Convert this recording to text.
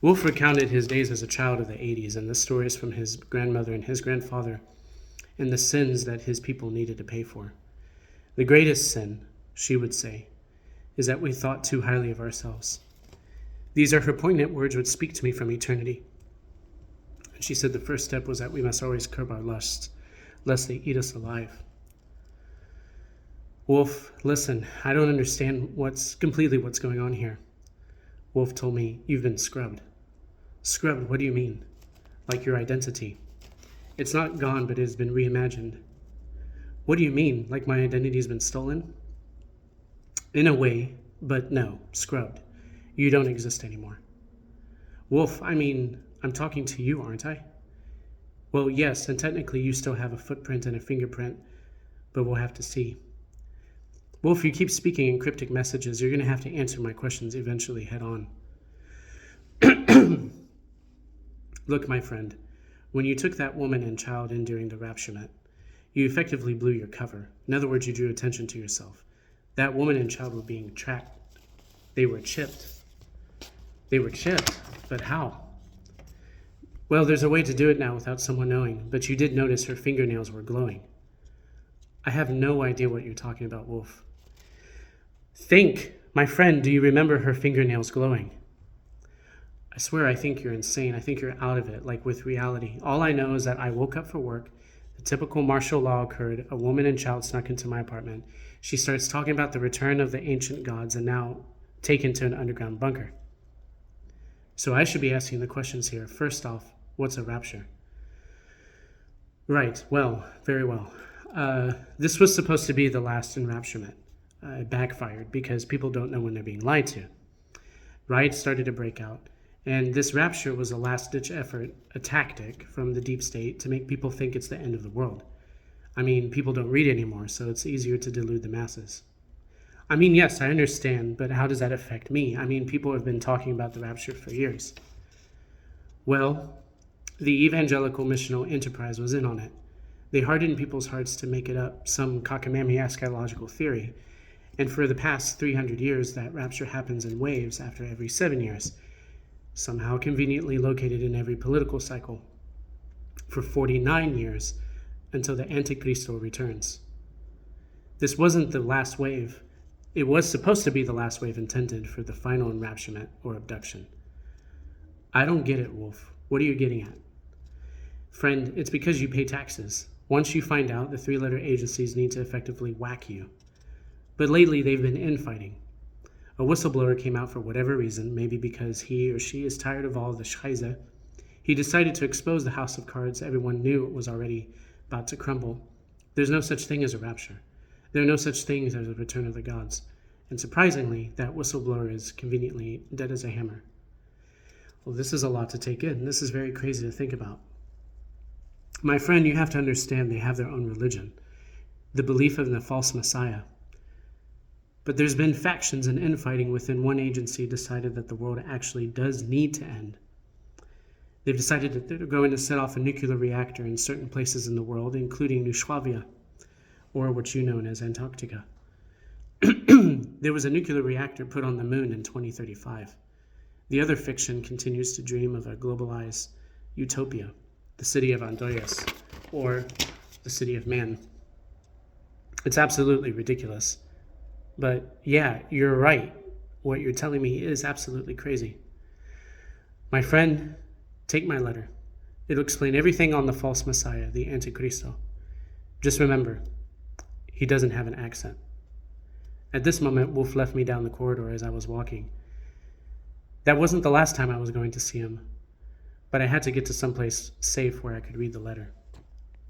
Wolf recounted his days as a child of the 80s and the stories from his grandmother and his grandfather and the sins that his people needed to pay for. The greatest sin, she would say, is that we thought too highly of ourselves. These are her poignant words which speak to me from eternity. And she said the first step was that we must always curb our lusts, lest they eat us alive. Wolf, listen, I don't understand what's going on here. Wolf told me, you've been scrubbed. Scrubbed, what do you mean? Like your identity. It's not gone, but it has been reimagined. What do you mean, like my identity has been stolen? In a way, but no, scrubbed. You don't exist anymore. Wolf, I'm talking to you, aren't I? Well, yes, and technically you still have a footprint and a fingerprint, but we'll have to see. Wolf, you keep speaking in cryptic messages. You're going to have to answer my questions eventually head on. Look, my friend, when you took that woman and child in during the rapturement, you effectively blew your cover. In other words, you drew attention to yourself. That woman and child were being tracked. They were chipped. But how? Well, there's a way to do it now without someone knowing, but you did notice her fingernails were glowing. I have no idea what you're talking about, Wolf. Think, my friend, do you remember her fingernails glowing? I swear I think you're insane. I think you're out of it, like with reality. All I know is that I woke up for work. The typical martial law occurred. A woman and child snuck into my apartment. She starts talking about the return of the ancient gods and now taken to an underground bunker. So I should be asking the questions here. First off, what's a rapture? Right, well, very well. This was supposed to be the last enrapturement. It backfired because people don't know when they're being lied to. Riots started to break out, and this rapture was a last-ditch effort, a tactic from the deep state to make people think it's the end of the world. People don't read anymore, so it's easier to delude the masses. Yes, I understand, but how does that affect me? People have been talking about the rapture for years. Well, the evangelical missional enterprise was in on it. They hardened people's hearts to make it up some cockamamie eschatological theory. And for the past 300 years, that rapture happens in waves after every 7 years, somehow conveniently located in every political cycle, for 49 years until the Antichristo returns. This wasn't the last wave. It was supposed to be the last wave intended for the final enrapturement or abduction. I don't get it, Wolf. What are you getting at? Friend, it's because you pay taxes. Once you find out, the three-letter agencies need to effectively whack you. But lately, they've been infighting. A whistleblower came out for whatever reason, maybe because he or she is tired of all the scheiße. He decided to expose the house of cards everyone knew it was already about to crumble. There's no such thing as a rapture. There are no such things as a return of the gods. And surprisingly, that whistleblower is conveniently dead as a hammer. Well, this is a lot to take in. This is very crazy to think about. My friend, you have to understand they have their own religion, the belief in the false messiah. But there's been factions and infighting within one agency decided that the world actually does need to end. They've decided that they're going to set off a nuclear reactor in certain places in the world, including Yugoslavia, or what you know as Antarctica. There was a nuclear reactor put on the moon in 2035. The other fiction continues to dream of a globalized utopia, the city of Andreas, or the city of man. It's absolutely ridiculous. But yeah, you're right. What you're telling me is absolutely crazy. My friend, take my letter. It'll explain everything on the false messiah, the Antichristo. Just remember, he doesn't have an accent. At this moment, Wolf left me down the corridor as I was walking. That wasn't the last time I was going to see him, but I had to get to someplace safe where I could read the letter.